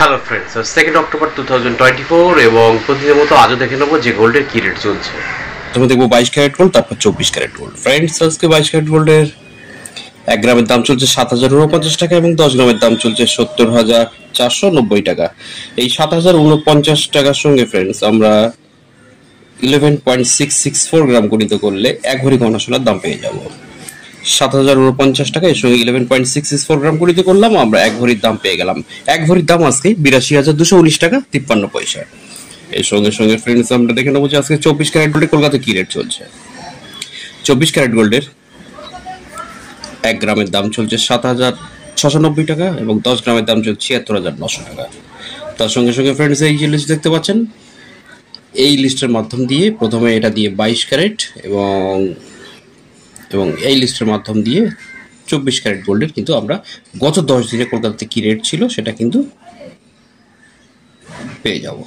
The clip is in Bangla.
হ্যালো ফ্রেন্ডস, 2 অক্টোবর 2024 এবং প্রতিদিনের মতো আজও দেখে নেবো যে গোল্ডের কি রেট চলছে। প্রথমে দেখবো 22 ক্যারেট গোল্ড, তারপর 24 ক্যারেট গোল্ড। ফ্রেন্ডস, আজকে 22 ক্যারেট গোল্ডের 1 গ্রামের দাম চলছে 7,049 টাকা এবং 10 গ্রামের দাম চলছে 70,490 টাকা। এই 7,049 টাকার সঙ্গে ফ্রেন্ডস আমরা 11.664 গ্রাম গণিত করলে 1 ভরি গহনা সোনার দাম পেয়ে যাব 7,049 টাকা। এর সঙ্গে 11.664 গ্রাম গণিত করলাম, আমরা 1 ভরির দাম পেয়ে গেলাম। 1 ভরির দাম আজকে 82,219 টাকা 53 পয়সা। এর সঙ্গে সঙ্গে ফ্রেন্ডস আমরা দেখে নেবো যে আজকে 24 ক্যারেট গোল্ডের কলকাতায় কি রেট চলছে। 24 ক্যারেট গোল্ডের 1 গ্রামের দাম চলছে 7,690 টাকা এবং 10 গ্রামের দাম চলছে 76,900 টাকা। তার সঙ্গে সঙ্গে ফ্রেন্ডস এই যে লিস্ট দেখতে পাচ্ছেন, এই লিস্টের মাধ্যম দিয়ে প্রথমে এটা দিয়ে 22 ক্যারেট এবং এই লিস্টের মাধ্যম দিয়ে 24 ক্যারেট গোল্ডের কিন্তু আমরা গত 10 দিনে কলকাতাতে কি রেট ছিল সেটা কিন্তু পেয়ে যাব।